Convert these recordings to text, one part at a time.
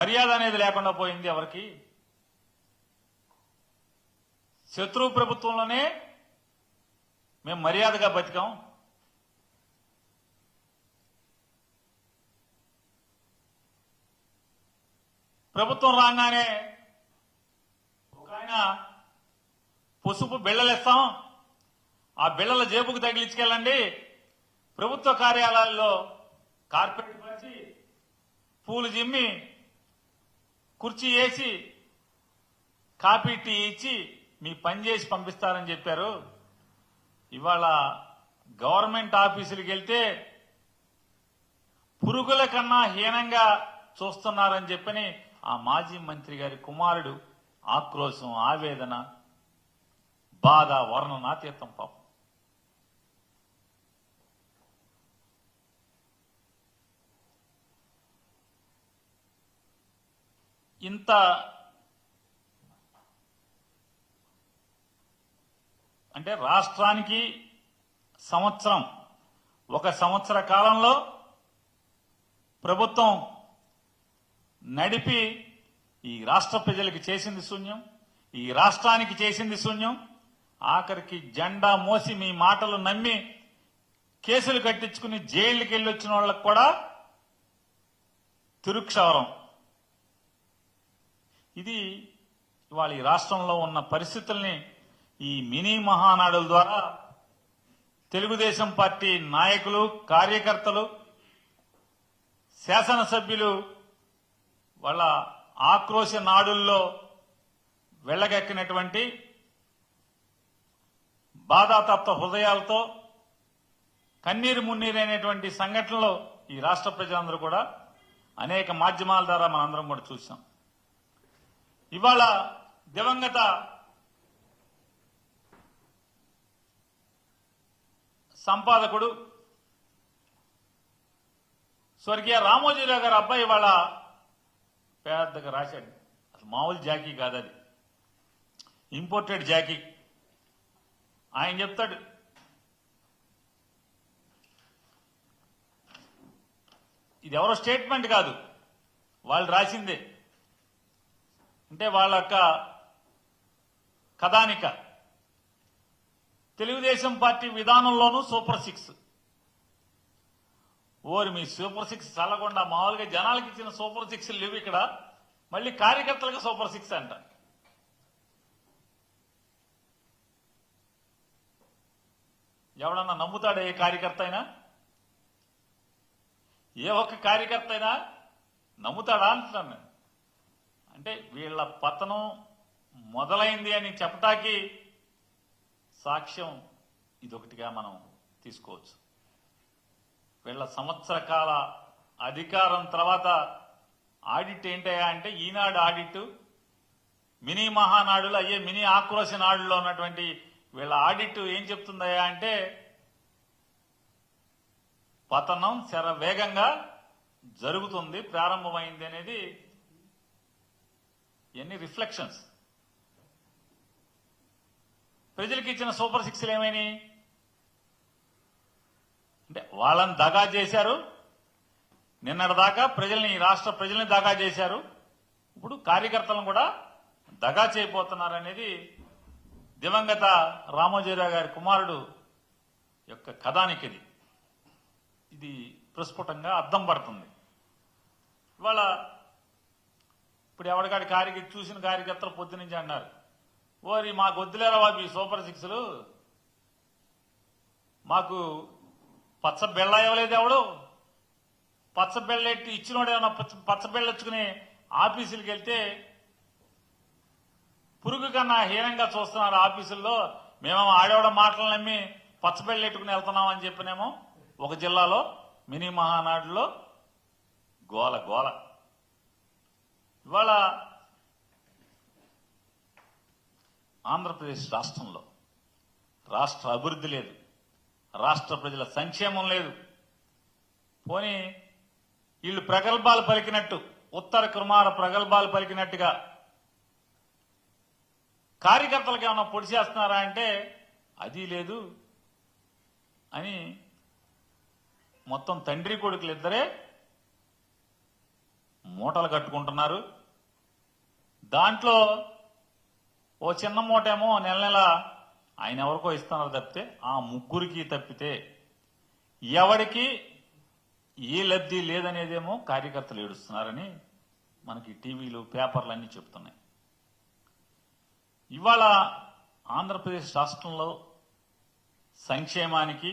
మర్యాద అనేది లేకుండా పోయింది ఎవరికి. శత్రువు ప్రభుత్వంలోనే మేము మర్యాదగా బతికాం. ప్రభుత్వం రాగానే ఒక ఆయన పసుపు బిళ్ళలు ఇస్తాం, ఆ బిళ్ళల జేబుకు తగిలించుకెళ్ళండి, ప్రభుత్వ కార్యాలయాల్లో కార్పెట్ పరిచి పూలు జిమ్మి కుర్చీ వేసి కాఫీ టీ ఇచ్చి మీ పని చేసి పంపిస్తారని చెప్పారు. ఇవాళ గవర్నమెంట్ ఆఫీసులకు వెళ్తే పురుగుల కన్నా హీనంగా చూస్తున్నారని చెప్పని ఆ మాజీ మంత్రి గారి కుమారుడు ఆక్రోశం, ఆవేదన, బాధ వర్ణనాతీతం పాపం. ఇంత అంటే రాష్ట్రానికి ఒక సంవత్సర కాలంలో ప్రభుత్వం నడిపి ఈ రాష్ట్ర ప్రజలకు చేసింది శూన్యం, ఈ రాష్ట్రానికి చేసింది శూన్యం. ఆఖరికి జెండా మోసి మీ మాటలు నమ్మి కేసులు కట్టించుకుని జైళ్ళకి వెళ్ళొచ్చిన వాళ్ళకు కూడా తిరుక్షవరం. ఇది ఇవాళ ఈ రాష్ట్రంలో ఉన్న పరిస్థితుల్ని ఈ మినీ మహానాడుల ద్వారా తెలుగుదేశం పార్టీ నాయకులు, కార్యకర్తలు, శాసనసభ్యులు వాళ్ళ ఆక్రోశ నాడుల్లో వెళ్లగక్కినటువంటి బాధాతప్త హృదయాలతో కన్నీరు మున్నీరైనటువంటి సంఘటనలు ఈ రాష్ట్ర ప్రజలందరూ కూడా అనేక మాధ్యమాల ద్వారా మనందరం కూడా చూసాం. ఇవాళ దివంగత సంపాదకుడు స్వర్గీయ రామోజీరావు గారు అబ్బాయి ఇవాళ పెద్దగా రాశాడు. అసలు మామూలు జాకీ కాదు, అది ఇంపోర్టెడ్ జాకీ. ఆయన చెప్తాడు, ఇది ఎవరో స్టేట్మెంట్ కాదు, వాళ్ళు రాసిందే. అంటే వాళ్ళ యొక్క కథానిక తెలుగుదేశం పార్టీ విధానంలోనూ సూపర్ సిక్స్. ఓరి మీ సూపర్ సిక్స్ చల్లకుండా మామూలుగా జనాలకు ఇచ్చిన సూపర్ సిక్స్ లేవు, ఇక్కడ మళ్ళీ కార్యకర్తలకు సూపర్ సిక్స్ అంట. ఎవడన్నా నమ్ముతాడా? ఏ కార్యకర్త అయినా, ఏ ఒక్క కార్యకర్త అయినా నమ్ముతాడా అంటున్నాను నేను. అంటే వీళ్ల పతనం మొదలైంది అని చెప్పటానికి సాక్ష్యం ఇదొకటిగా మనం తీసుకోవచ్చు. వీళ్ల సంవత్సర కాల అధికారం తర్వాత ఆడిట్ ఏంటయ్యా అంటే, ఈనాడు ఆడిట్, మినీ మహానాడులు అయ్యే మినీ ఆక్రోశ నాడులో ఉన్నటువంటి వీళ్ళ ఆడిట్ ఏం చెప్తుందయ్యా అంటే, పతనం శరవేగంగా జరుగుతుంది, ప్రారంభమైంది అనేది ఎన్ని రిఫ్లెక్షన్స్. ప్రజలకు ఇచ్చిన సూపర్ సిక్స్లు ఏమైనాయి అంటే, వాళ్ళని దగా చేశారు, నిన్నటిదాకా ప్రజల్ని, ఈ రాష్ట్ర ప్రజల్ని దగా చేశారు, ఇప్పుడు కార్యకర్తలను కూడా దగా చేయబోతున్నారనేది దివంగత రామోజీరావు గారి కుమారుడు యొక్క కథానికి ఇది ప్రస్ఫుటంగా అద్దం పడుతుంది. ఇవాళ ఇప్పుడు ఎవరికాడి చూసిన కార్యకర్తలు పొద్దునుంచి అన్నారు, ఓరి మాకు వద్దులేరా బాబు ఈ సూపర్ సిక్స్లు, మాకు పచ్చ బెళ్ళ ఇవ్వలేదు ఎవడు, పచ్చ బెళ్ళెట్టి ఇచ్చినోడు ఏమన్నా పచ్చ బెళ్ళొచ్చుకుని ఆఫీసులకు వెళ్తే పురుగు కన్నా హీనంగా చూస్తున్నారు ఆఫీసుల్లో. మేమేమో ఆడేవాడ మాటలు నమ్మి పచ్చబెళ్ళెట్టుకుని వెళ్తున్నామని చెప్పినేమో ఒక జిల్లాలో మినీ మహానాడులో గోల గోల. ఇవాళ ఆంధ్రప్రదేశ్ రాష్ట్రంలో రాష్ట్ర అభివృద్ధి లేదు, రాష్ట్ర ప్రజల సంక్షేమం లేదు. పోనీ వీళ్ళు ప్రగల్భాలు పలికినట్టు, ఉత్తర కుమార ప్రగల్భాలు పలికినట్టుగా కార్యకర్తలకు ఏమన్నా పొడి చేస్తున్నారా అంటే అది లేదు అని మొత్తం తండ్రి కొడుకులు ఇద్దరే మూటలు కట్టుకుంటున్నారు. దాంట్లో ఓ చిన్న మూటేమో నెల నెల ఆయన ఎవరికో ఇస్తున్నారు తప్పితే ఆ ముగ్గురికి తప్పితే ఎవరికి ఏ లబ్ధి లేదనేదేమో కార్యకర్తలు ఏడుస్తున్నారని మనకి టీవీలు పేపర్లు అన్నీ చెప్తున్నాయి. ఇవాళ ఆంధ్రప్రదేశ్ రాష్ట్రంలో సంక్షేమానికి,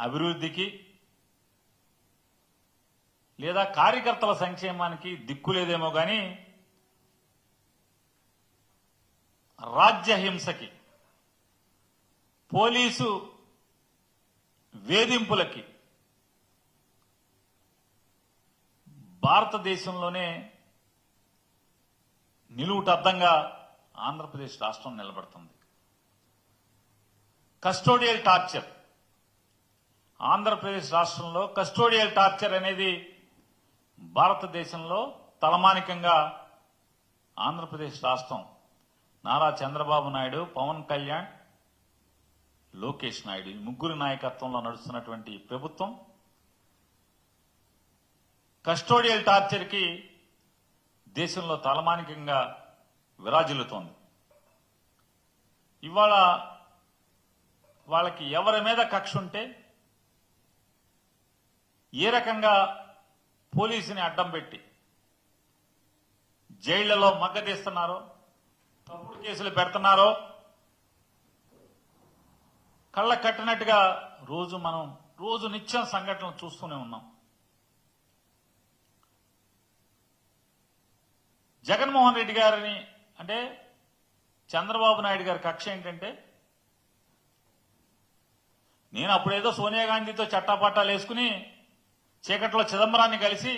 అభివృద్ధికి లేదా కార్యకర్తల సంక్షేమానికి దిక్కులేదేమో కానీ రాజ్యహింసకి, పోలీసు వేధింపులకి భారతదేశంలోనే నిలువుటద్దంగా ఆంధ్రప్రదేశ్ రాష్ట్రం నిలబడుతుంది. కస్టోడియల్ టార్చర్, ఆంధ్రప్రదేశ్ రాష్ట్రంలో కస్టోడియల్ టార్చర్ అనేది భారతదేశంలో తలమానికంగా ఆంధ్రప్రదేశ్ రాష్ట్రం నారా చంద్రబాబు నాయుడు, పవన్ కళ్యాణ్, లోకేష్ నాయుడు ఈ ముగ్గురు నాయకత్వంలో నడుస్తున్నటువంటి ప్రభుత్వం కస్టోడియల్ టార్చర్ కి దేశంలో తలమానికంగా విరాజిల్లుతోంది. ఇవాళ వాళ్ళకి ఎవరి మీద కక్ష ఉంటే ఏ రకంగా పోలీసుని అడ్డం పెట్టి జైళ్లలో మగ్గదీస్తున్నారో, తప్పుడు కేసులు పెడుతున్నారో కళ్ళ కట్టినట్టుగా రోజు నిత్యం సంఘటనలు చూస్తూనే ఉన్నాం. జగన్మోహన్ రెడ్డి గారిని అంటే చంద్రబాబు నాయుడు గారి కక్ష ఏంటంటే, నేను అప్పుడేదో సోనియా గాంధీతో చట్టాపట్టాలు వేసుకుని చీకట్లో చిదంబరాన్ని కలిసి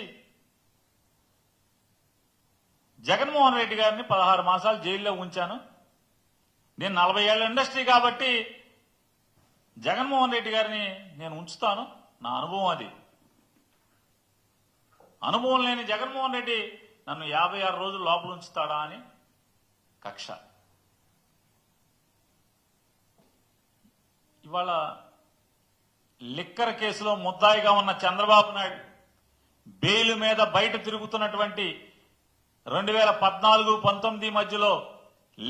జగన్మోహన్ రెడ్డి గారిని 16 మాసాలు జైల్లో ఉంచాను. నేను 40 ఏళ్ల ఇండస్ట్రీ కాబట్టి జగన్మోహన్ రెడ్డి గారిని నేను ఉంచుతాను, నా అనుభవం అది. అనుభవం లేని జగన్మోహన్ రెడ్డి నన్ను 56 రోజులు లోపల ఉంచుతాడా అని కక్ష. ఇవాళ లిక్కర్ కేసులో ముద్దాయిగా ఉన్న చంద్రబాబు నాయుడు బెయిల్ మీద బయట తిరుగుతున్నటువంటి 2014-19 మధ్యలో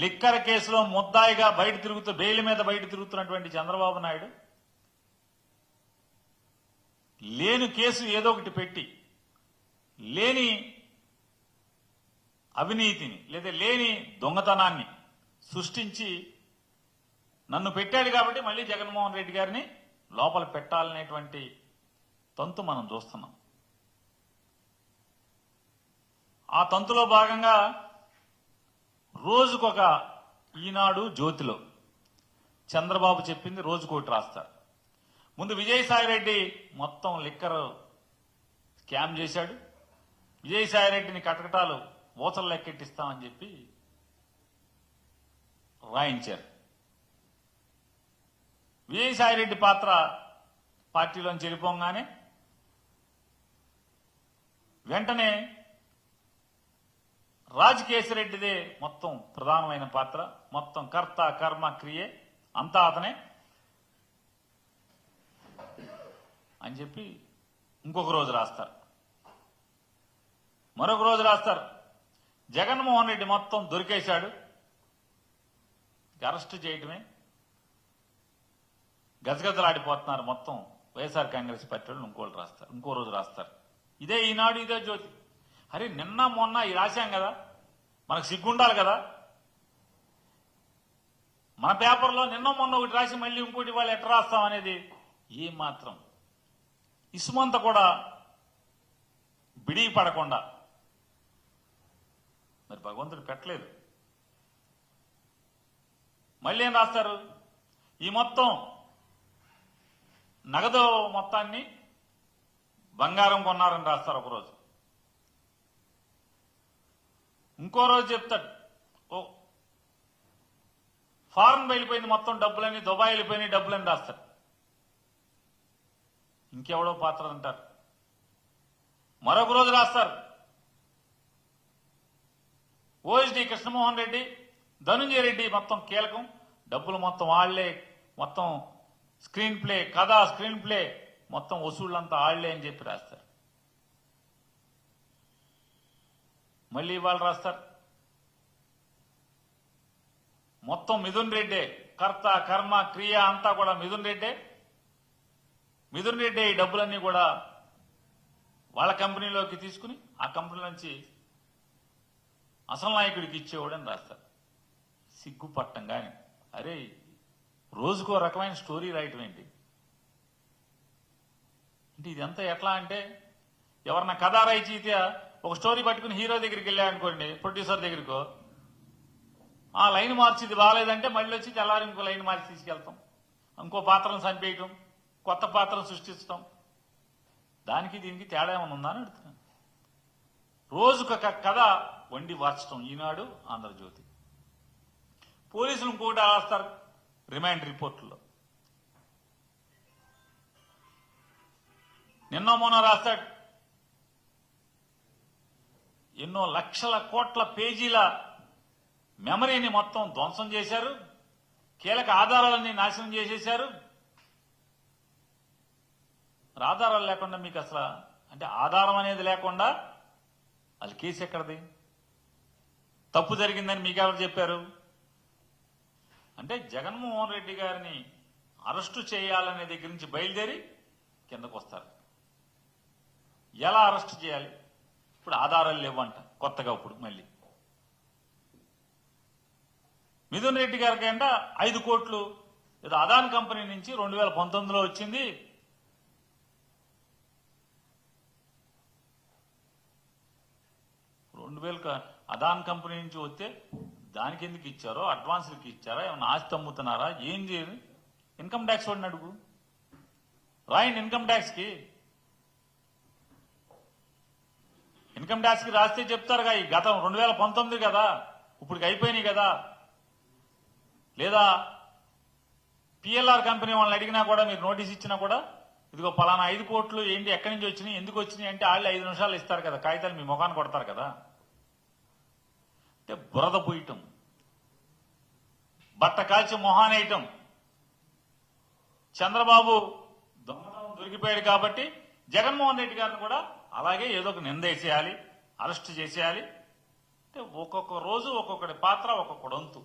లిక్కర్ కేసులో ముద్దాయిగా బెయిల్ మీద బయట తిరుగుతున్నటువంటి చంద్రబాబు నాయుడు లేని కేసు ఏదో ఒకటి పెట్టి లేని అవినీతిని లేదా లేని దొంగతనాన్ని సృష్టించి నన్ను పెట్టాడు కాబట్టి మళ్ళీ జగన్మోహన్ రెడ్డి గారిని లోపల పెట్టాలనేటువంటి తంతు మనం చూస్తున్నాం. ఆ తంతులో భాగంగా రోజుకొక ఈనాడు జ్యోతిలో చంద్రబాబు చెప్పింది రోజుకోటి రాస్తారు. ముందు విజయసాయిరెడ్డి మొత్తం లిక్కర్ స్కామ్ చేశాడు, విజయసాయిరెడ్డిని కటకటాలు ఊచలు లెక్కెట్టిస్తామని చెప్పి రాయించారు. విజయసాయిరెడ్డి పాత్ర పార్టీలోంచి వెళ్ళిపోగానే వెంటనే రాజకేశిరెడ్డిదే మొత్తం ప్రధానమైన పాత్ర, మొత్తం కర్త కర్మ క్రియే అంతా అతనే అని చెప్పి ఇంకొక రోజు రాస్తారు. మరొక రోజు రాస్తారు జగన్మోహన్ రెడ్డి మొత్తం దొరికేశాడు, అరెస్ట్ చేయటమే, గజగజలాడిపోతున్నారు మొత్తం వైఎస్ఆర్ కాంగ్రెస్ పార్టీ వాళ్ళు ఇంకోళ్ళు రాస్తారు. ఇంకో రోజు రాస్తారు ఇదే ఈనాడు ఇదే జ్యోతి. అరే నిన్న మొన్న ఈ రాశాం కదా, మనకు సిగ్గుండాలి కదా. మన పేపర్లో నిన్న మొన్న ఒకటి రాసి మళ్ళీ ఇంకోటి వాళ్ళు ఎట్లా రాస్తాం అనేది ఏమాత్రం ఇసుమంత కూడా బిడి పడకుండా మరి భగవంతుడు పెట్టలేదు. మళ్ళీ ఏం రాస్తారు, ఈ మొత్తం నగదు మొత్తాన్ని బంగారం కొన్నారని రాస్తారు ఒకరోజు. ఇంకో రోజు చెప్తాడు ఓ ఫారెన్ వెళ్ళిపోయింది మొత్తం డబ్బులని, దుబాయ్ వెళ్ళిపోయినాయి డబ్బులని రాస్తాడు. ఇంకెవడో పాత్ర అంటారు. మరొక రోజు రాస్తారు ఓఎస్డి కృష్ణమోహన్ రెడ్డి, ధనుంజయ రెడ్డి మొత్తం కీలకం, డబ్బులు మొత్తం వాళ్లే, మొత్తం స్క్రీన్ ప్లే కథ స్క్రీన్ ప్లే మొత్తం వసూళ్లంతా ఆళ్లే అని చెప్పి రాస్తారు. మళ్ళీ ఇవాళ రాస్తారు. మొత్తం మిథున్ రెడ్డే, కర్త కర్మ క్రియ అంతా కూడా మిథున్ రెడ్డే. మిథున్ రెడ్డి ఈ డబ్బులన్నీ కూడా వాళ్ళ కంపెనీలోకి తీసుకుని ఆ కంపెనీ నుంచి అసలు నాయకుడికి ఇచ్చేవాడని రాస్తారు. సిగ్గుపట్టం కానీ అరే రోజుకో రకమైన స్టోరీ రాయటం ఏంటి అంటే ఇదంతా ఎట్లా అంటే ఎవరన్నా కథ రచయిత ఒక స్టోరీ పట్టుకుని హీరో దగ్గరికి వెళ్ళాయనుకోండి, ప్రొడ్యూసర్ దగ్గరికో, ఆ లైన్ మార్చి ఇది బాగాలేదంటే మళ్ళీ వచ్చి తెల్లారి ఇంకో లైన్ మార్చి తీసుకెళ్తాం, ఇంకో పాత్రను చంపేయటం, కొత్త పాత్రను సృష్టించడం. దానికి దీనికి తేడా ఏమైనా ఉందా అని అడుగుతున్నాను. రోజుకొక కథ వండి వార్చడం ఈనాడు, ఆంధ్రజ్యోతి. పోలీసులు ఇంకోటి రాస్తారు రిమాండ్ రిపోర్టుల్లో. నిన్న మొన్న రాస్తాడు ఎన్నో లక్షల కోట్ల పేజీల మెమరీని మొత్తం ధ్వంసం చేశారు, కీలక ఆధారాలన్నీ నాశనం చేసేశారు. ఆధారాలు లేకుండా మీకు అసలు అంటే ఆధారం అనేది లేకుండా అది కేసు ఎక్కడది? తప్పు జరిగిందని మీకు ఎవరు చెప్పారు? అంటే జగన్మోహన్ రెడ్డి గారిని అరెస్టు చేయాలనే దగ్గర నుంచి బయలుదేరి కిందకు వస్తారు. ఎలా అరెస్టు చేయాలి? ఇప్పుడు ఆధారాలు లేవంట కొత్తగా. ఇప్పుడు మళ్ళీ మిథున్ రెడ్డి గారికి అంట 5 కోట్లు ఏదో అదాన్ కంపెనీ నుంచి 2019లో వచ్చింది. అదాన్ కంపెనీ నుంచి వస్తే దానికి ఎందుకు ఇచ్చారో, అడ్వాన్స్లకి ఇచ్చారా, ఏమన్నా ఆస్తి అమ్ముతున్నారా, ఏం చేయరు? ఇన్కమ్ ట్యాక్స్ వాడిని అడుగు, రాయండి ఇన్కమ్ ట్యాక్స్ కి. ఇన్కమ్ ట్యాక్స్ కి రాస్తే చెప్తారుగా ఈ గతం 2019 కదా, ఇప్పటికి అయిపోయినాయి కదా. లేదా పిఎల్ఆర్ కంపెనీ వాళ్ళని అడిగినా కూడా, మీరు నోటీస్ ఇచ్చినా కూడా, ఇదిగో పలానా 5 కోట్లు ఏంటి, ఎక్కడి నుంచి వచ్చినాయి, ఎందుకు వచ్చినాయి అంటే వాళ్ళు 5 నిమిషాలు ఇస్తారు కదా, కాగితాలు మీ ముఖాన్ని కొడతారు కదా. అంటే బురద పోయటం, బట్ట కాల్చి మొహానేయటం. చంద్రబాబు దొంగతనం దొరికిపోయాడు కాబట్టి జగన్మోహన్ రెడ్డి గారిని కూడా అలాగే ఏదో ఒక నిందేసేయాలి, అరెస్ట్ చేసేయాలి. అంటే ఒక్కొక్క రోజు ఒక్కొక్కటి పాత్ర, ఒక్కొక్కడు వంతు.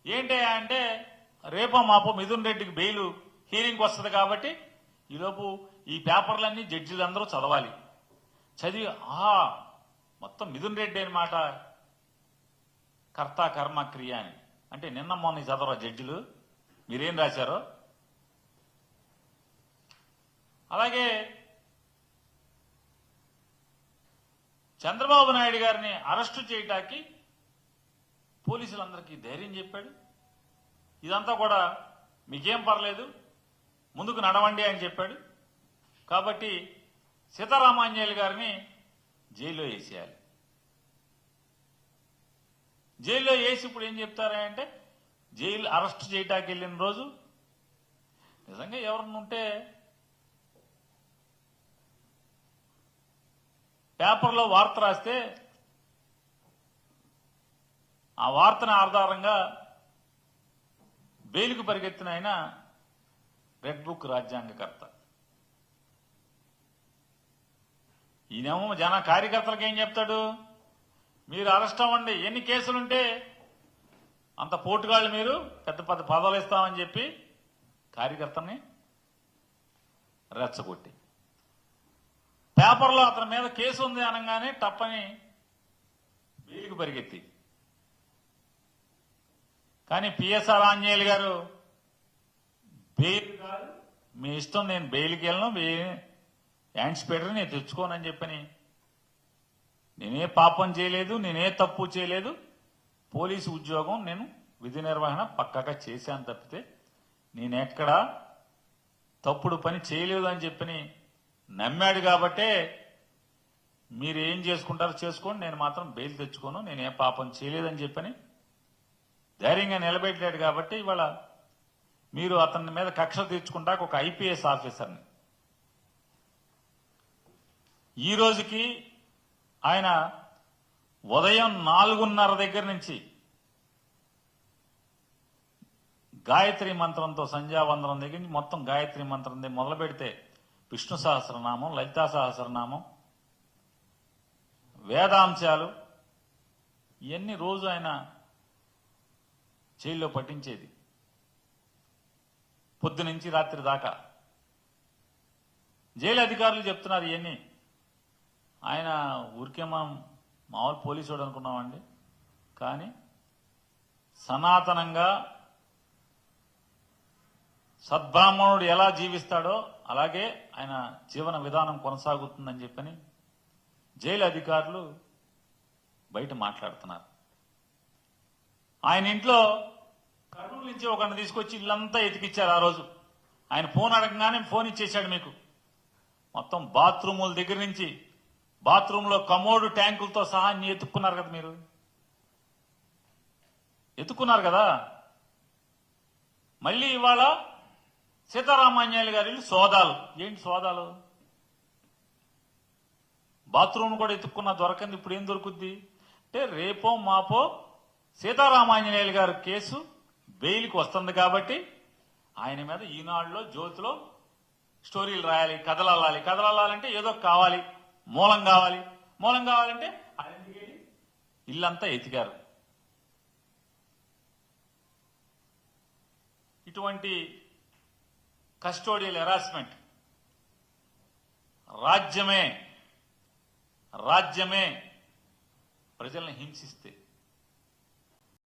ఏంటి అంటే రేపో మాపో మిథున్ రెడ్డికి బెయిల్ హీరింగ్కి వస్తుంది కాబట్టి ఈలోపు ఈ పేపర్లన్నీ జడ్జిలందరూ చదవాలి. చదివి మొత్తం మిథున్ రెడ్డి అని మాట కర్త కర్మ క్రియ అని. అంటే నిన్న మొన్న చదవరా జడ్జిలు మీరేం రాశారో? అలాగే చంద్రబాబు నాయుడు గారిని అరెస్టు చేయడానికి పోలీసులందరికీ ధైర్యం చెప్పాడు. ఇదంతా కూడా మీకేం పర్లేదు, ముందుకు నడవండి అని చెప్పాడు. కాబట్టి సీతారామాంజనేయులు గారిని జైల్లో వేసేయాలి. జైల్లో వేసి ఇప్పుడు ఏం చెప్తారంటే జైలు అరెస్ట్ చేయడానికి వెళ్ళిన రోజు నిజంగా ఎవరన్నా ఉంటే పేపర్లో వార్త రాస్తే ఆ వార్తను ఆధారంగా బెయిల్కు పరిగెత్తిన ఆయన రెడ్ బుక్ రాజ్యాంగకర్త. ఈయనేమో జన కార్యకర్తలకు ఏం చెప్తాడు, మీరు అరెస్ట్ అవ్వండి, ఎన్ని కేసులుంటే అంత పోటుగాళ్ళు, మీరు పెద్ద పెద్ద పదవులు ఇస్తామని చెప్పి కార్యకర్తని రెచ్చగొట్టి, పేపర్లో అతని మీద కేసు ఉంది అనగానే తప్పని బెయిల్కి పరిగెత్తి. కానీ పిఎస్ఆర్ ఆంజనేయులు గారు బెయిల్ కాదు, మీ ఇష్టం, నేను బెయిల్కి వెళ్ళను, యాంటిసిపేటరీ నేను తెచ్చుకోనని చెప్పని, నేనే పాపం చేయలేదు, నేనే తప్పు చేయలేదు, పోలీసు ఉద్యోగం నేను విధి నిర్వహణ పక్కాగా చేశాను తప్పితే నేనెక్కడా తప్పుడు పని చేయలేదు అని చెప్పని నమ్మాడు. కాబట్టే మీరు ఏం చేసుకుంటారో చేసుకోండి, నేను మాత్రం బెయిల్ తెచ్చుకోను, నేనే పాపం చేయలేదని చెప్పని ధైర్యంగా నిలబెట్టాడు. కాబట్టి ఇవాళ మీరు అతని మీద కక్ష తీర్చుకుంటాక ఒక ఐపీఎస్ ఆఫీసర్ని ఈ రోజుకి ఆయన ఉదయం 4:30 దగ్గర నుంచి గాయత్రి మంత్రంతో, సంధ్యావందనం దగ్గర నుంచి మొత్తం గాయత్రి మంత్రం మొదలు పెడితే విష్ణు సహస్రనామం, లలితా సహస్రనామం, వేదాంశాలు ఇవన్నీ రోజు ఆయన జైల్లో పట్టించేది, పొద్దు నుంచి రాత్రి దాకా. జైలు అధికారులు చెప్తున్నారు ఇవన్నీ. ఆయన ఊరికే మనం మామూలు పోలీసుడు అనుకున్నామండి, కానీ సనాతనంగా సద్బ్రాహ్మణుడు ఎలా జీవిస్తాడో అలాగే ఆయన జీవన విధానం కొనసాగుతుందని చెప్పని జైలు అధికారులు బయట మాట్లాడుతున్నారు. ఆయన ఇంట్లో కర్నూలు నుంచి ఒకరిని తీసుకొచ్చి ఇల్లంతా ఎతికిచ్చారు. ఆ రోజు ఆయన ఫోన్ అడగగానే ఫోన్ ఇచ్చేశాడు మీకు. మొత్తం బాత్రూముల దగ్గర నుంచి బాత్రూంలో కమోడు ట్యాంకులతో సహా అన్ని ఎత్తుక్కున్నారు కదా, మీరు ఎత్తుకున్నారు కదా. మళ్ళీ ఇవాళ సీతారామాన్యాయులు గారి సోదాలు. ఏంటి సోదాలు? బాత్రూమ్ కూడా ఎత్తుక్కున్నా దొరకంది, ఇప్పుడు ఏం దొరుకుద్ది అంటే రేపో మాపో సీతారామాంజనేయులు గారి కేసు బెయిల్కి వస్తుంది కాబట్టి ఆయన మీద ఈనాడులో జ్యోతిలో స్టోరీలు రాయాలి, కథలు అల్లాలి. కథలు అల్లాలంటే ఏదో కావాలి, మూలం కావాలి. మూలం కావాలంటే ఆయన ఇల్లంతా ఎతికారు. ఇటువంటి కస్టోడియల్ హెరాస్మెంట్ రాజ్యమే ప్రజల్ని హింసిస్తే